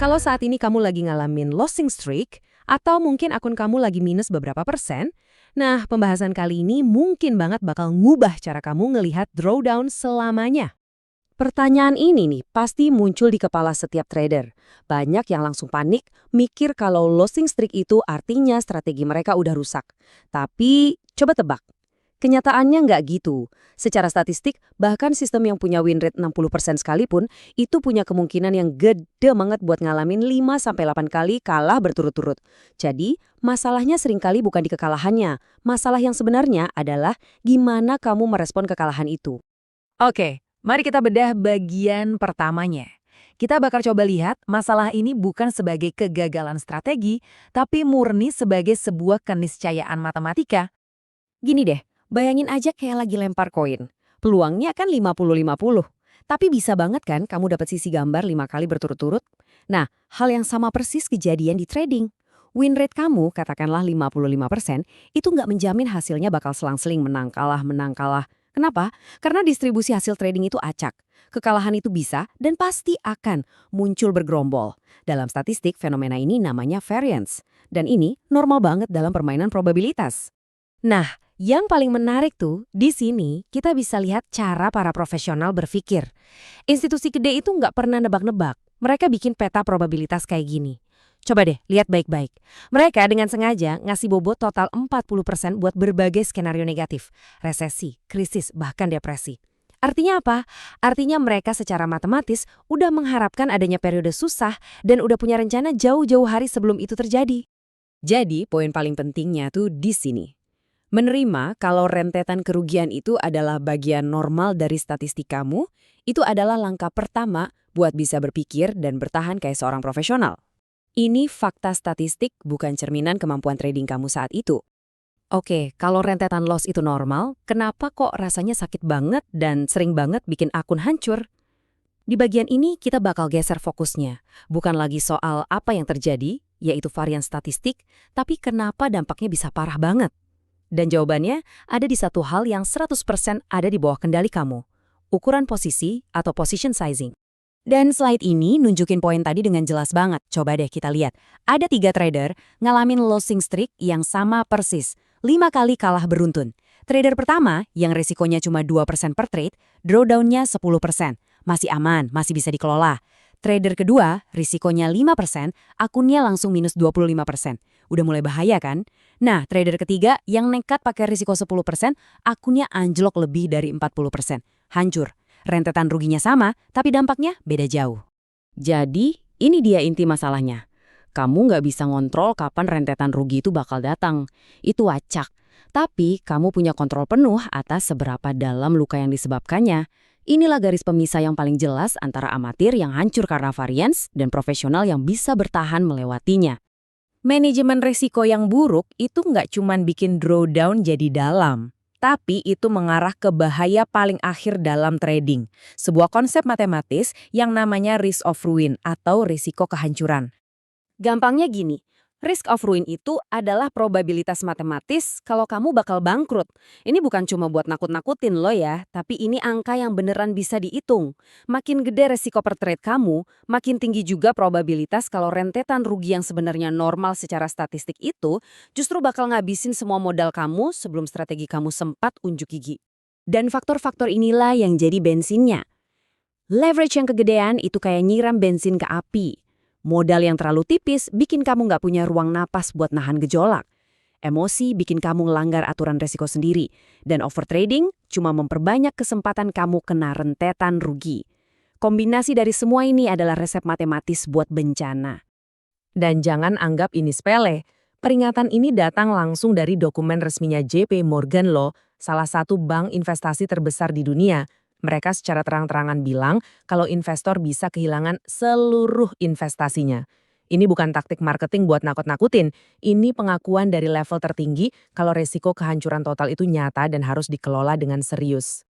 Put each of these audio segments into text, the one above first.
Kalau saat ini kamu lagi ngalamin losing streak, atau mungkin akun kamu lagi minus beberapa persen, nah pembahasan kali ini mungkin banget bakal ngubah cara kamu ngelihat drawdown selamanya. Pertanyaan ini nih pasti muncul di kepala setiap trader. Banyak yang langsung panik, mikir kalau losing streak itu artinya strategi mereka udah rusak. Tapi coba tebak. Kenyataannya nggak gitu. Secara statistik, bahkan sistem yang punya win rate 60% sekalipun, itu punya kemungkinan yang gede banget buat ngalamin 5-8 kali kalah berturut-turut. Jadi, masalahnya seringkali bukan di kekalahannya. Masalah yang sebenarnya adalah gimana kamu merespon kekalahan itu. Oke, mari kita bedah bagian pertamanya. Kita bakal coba lihat masalah ini bukan sebagai kegagalan strategi, tapi murni sebagai sebuah keniscayaan matematika. Gini deh, bayangin aja kayak lagi lempar koin. Peluangnya kan 50-50. Tapi bisa banget kan kamu dapat sisi gambar 5 kali berturut-turut? Nah, hal yang sama persis kejadian di trading. Win rate kamu, katakanlah 55%, itu nggak menjamin hasilnya bakal selang-seling menang kalah. Kenapa? Karena distribusi hasil trading itu acak. Kekalahan itu bisa dan pasti akan muncul bergerombol. Dalam statistik, fenomena ini namanya variance. Dan ini normal banget dalam permainan probabilitas. Nah, yang paling menarik tuh, di sini kita bisa lihat cara para profesional berpikir. Institusi gede itu nggak pernah nebak-nebak. Mereka bikin peta probabilitas kayak gini. Coba deh, lihat baik-baik. Mereka dengan sengaja ngasih bobot total 40% buat berbagai skenario negatif. Resesi, krisis, bahkan depresi. Artinya apa? Artinya mereka secara matematis udah mengharapkan adanya periode susah dan udah punya rencana jauh-jauh hari sebelum itu terjadi. Jadi, poin paling pentingnya tuh di sini. Menerima kalau rentetan kerugian itu adalah bagian normal dari statistik kamu, itu adalah langkah pertama buat bisa berpikir dan bertahan kayak seorang profesional. Ini fakta statistik, bukan cerminan kemampuan trading kamu saat itu. Oke, kalau rentetan loss itu normal, kenapa kok rasanya sakit banget dan sering banget bikin akun hancur? Di bagian ini kita bakal geser fokusnya. Bukan lagi soal apa yang terjadi, yaitu varian statistik, tapi kenapa dampaknya bisa parah banget. Dan jawabannya ada di satu hal yang 100% ada di bawah kendali kamu. Ukuran posisi atau position sizing. Dan slide ini nunjukin poin tadi dengan jelas banget. Coba deh kita lihat. Ada 3 trader ngalamin losing streak yang sama persis. 5 kali kalah beruntun. Trader pertama yang resikonya cuma 2% per trade, drawdown-nya 10%. Masih aman, masih bisa dikelola. Trader kedua, risikonya 5%, akunnya langsung minus 25%. Udah mulai bahaya kan? Nah, trader ketiga yang nekat pakai risiko 10%, akunnya anjlok lebih dari 40%. Hancur. Rentetan ruginya sama, tapi dampaknya beda jauh. Jadi, ini dia inti masalahnya. Kamu nggak bisa ngontrol kapan rentetan rugi itu bakal datang. Itu acak. Tapi, kamu punya kontrol penuh atas seberapa dalam luka yang disebabkannya. Inilah garis pemisah yang paling jelas antara amatir yang hancur karena variance dan profesional yang bisa bertahan melewatinya. Manajemen risiko yang buruk itu nggak cuman bikin drawdown jadi dalam, tapi itu mengarah ke bahaya paling akhir dalam trading. Sebuah konsep matematis yang namanya risk of ruin atau risiko kehancuran. Gampangnya gini, risk of ruin itu adalah probabilitas matematis kalau kamu bakal bangkrut. Ini bukan cuma buat nakut-nakutin lo ya, tapi ini angka yang beneran bisa dihitung. Makin gede resiko per trade kamu, makin tinggi juga probabilitas kalau rentetan rugi yang sebenarnya normal secara statistik itu justru bakal ngabisin semua modal kamu sebelum strategi kamu sempat unjuk gigi. Dan faktor-faktor inilah yang jadi bensinnya. Leverage yang kegedean itu kayak nyiram bensin ke api. Modal yang terlalu tipis bikin kamu nggak punya ruang napas buat nahan gejolak. Emosi bikin kamu ngelanggar aturan resiko sendiri. Dan overtrading cuma memperbanyak kesempatan kamu kena rentetan rugi. Kombinasi dari semua ini adalah resep matematis buat bencana. Dan jangan anggap ini sepele. Peringatan ini datang langsung dari dokumen resminya JP Morgan loh, salah satu bank investasi terbesar di dunia. Mereka secara terang-terangan bilang kalau investor bisa kehilangan seluruh investasinya. Ini bukan taktik marketing buat nakut-nakutin, ini pengakuan dari level tertinggi kalau resiko kehancuran total itu nyata dan harus dikelola dengan serius.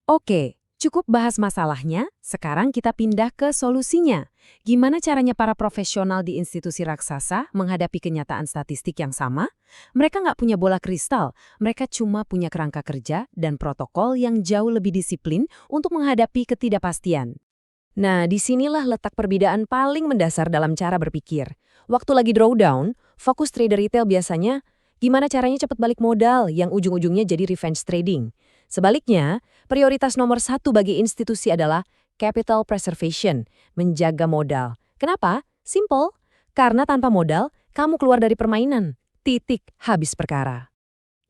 Oke, cukup bahas masalahnya, sekarang kita pindah ke solusinya. Gimana caranya para profesional di institusi raksasa menghadapi kenyataan statistik yang sama? Mereka nggak punya bola kristal, mereka cuma punya kerangka kerja dan protokol yang jauh lebih disiplin untuk menghadapi ketidakpastian. Nah, disinilah letak perbedaan paling mendasar dalam cara berpikir. Waktu lagi drawdown, fokus trader retail biasanya gimana caranya cepat balik modal yang ujung-ujungnya jadi revenge trading. Sebaliknya, prioritas nomor satu bagi institusi adalah capital preservation, menjaga modal. Kenapa? Simple. Karena tanpa modal, kamu keluar dari permainan. Titik, habis perkara.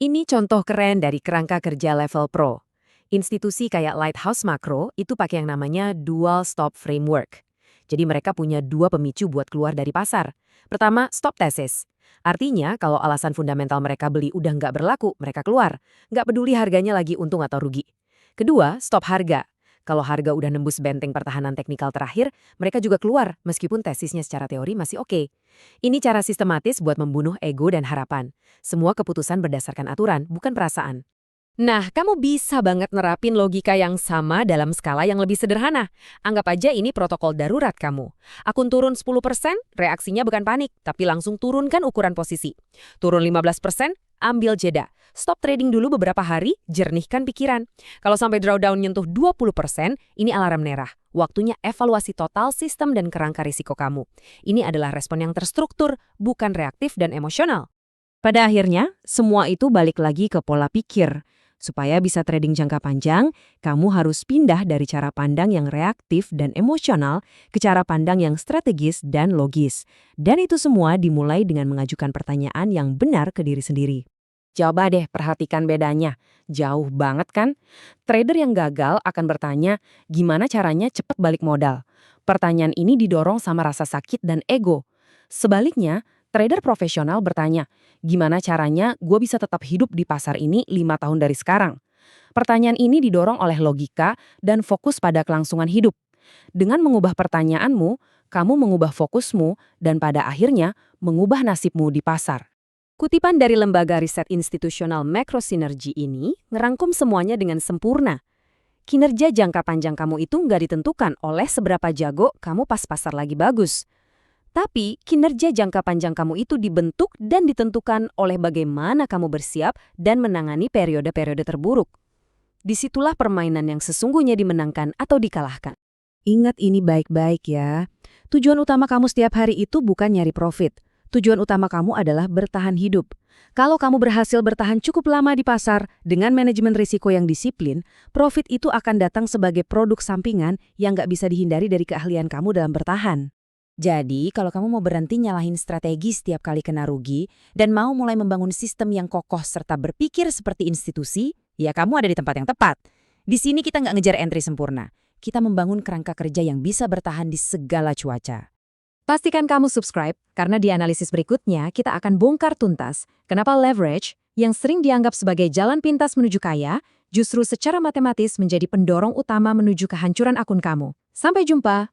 Ini contoh keren dari kerangka kerja level pro. Institusi kayak Lighthouse Macro itu pakai yang namanya Dual Stop Framework. Jadi mereka punya dua pemicu buat keluar dari pasar. Pertama, stop thesis. Artinya kalau alasan fundamental mereka beli udah nggak berlaku, mereka keluar. Nggak peduli harganya lagi untung atau rugi. Kedua, stop harga. Kalau harga udah nembus benteng pertahanan teknikal terakhir, mereka juga keluar meskipun tesisnya secara teori masih oke. Ini cara sistematis buat membunuh ego dan harapan. Semua keputusan berdasarkan aturan, bukan perasaan. Nah, kamu bisa banget nerapin logika yang sama dalam skala yang lebih sederhana. Anggap aja ini protokol darurat kamu. Akun turun 10%, reaksinya bukan panik, tapi langsung turunkan ukuran posisi. Turun 15%, ambil jeda. Stop trading dulu beberapa hari, jernihkan pikiran. Kalau sampai drawdown nyentuh 20%, ini alarm merah. Waktunya evaluasi total sistem dan kerangka risiko kamu. Ini adalah respon yang terstruktur, bukan reaktif dan emosional. Pada akhirnya, semua itu balik lagi ke pola pikir. Supaya bisa trading jangka panjang, kamu harus pindah dari cara pandang yang reaktif dan emosional ke cara pandang yang strategis dan logis. Dan itu semua dimulai dengan mengajukan pertanyaan yang benar ke diri sendiri. Coba deh perhatikan bedanya. Jauh banget kan? Trader yang gagal akan bertanya, gimana caranya cepat balik modal? Pertanyaan ini didorong sama rasa sakit dan ego. Sebaliknya, trader profesional bertanya, gimana caranya gue bisa tetap hidup di pasar ini 5 tahun dari sekarang? Pertanyaan ini didorong oleh logika dan fokus pada kelangsungan hidup. Dengan mengubah pertanyaanmu, kamu mengubah fokusmu dan pada akhirnya mengubah nasibmu di pasar. Kutipan dari lembaga riset institusional Macro-Synergy ini ngerangkum semuanya dengan sempurna. Kinerja jangka panjang kamu itu nggak ditentukan oleh seberapa jago kamu pas pasar lagi bagus. Tapi, kinerja jangka panjang kamu itu dibentuk dan ditentukan oleh bagaimana kamu bersiap dan menangani periode-periode terburuk. Disitulah permainan yang sesungguhnya dimenangkan atau dikalahkan. Ingat ini baik-baik ya. Tujuan utama kamu setiap hari itu bukan nyari profit. Tujuan utama kamu adalah bertahan hidup. Kalau kamu berhasil bertahan cukup lama di pasar dengan manajemen risiko yang disiplin, profit itu akan datang sebagai produk sampingan yang nggak bisa dihindari dari keahlian kamu dalam bertahan. Jadi, kalau kamu mau berhenti nyalahin strategi setiap kali kena rugi dan mau mulai membangun sistem yang kokoh serta berpikir seperti institusi, ya kamu ada di tempat yang tepat. Di sini kita nggak ngejar entry sempurna. Kita membangun kerangka kerja yang bisa bertahan di segala cuaca. Pastikan kamu subscribe, karena di analisis berikutnya kita akan bongkar tuntas kenapa leverage, yang sering dianggap sebagai jalan pintas menuju kaya, justru secara matematis menjadi pendorong utama menuju kehancuran akun kamu. Sampai jumpa!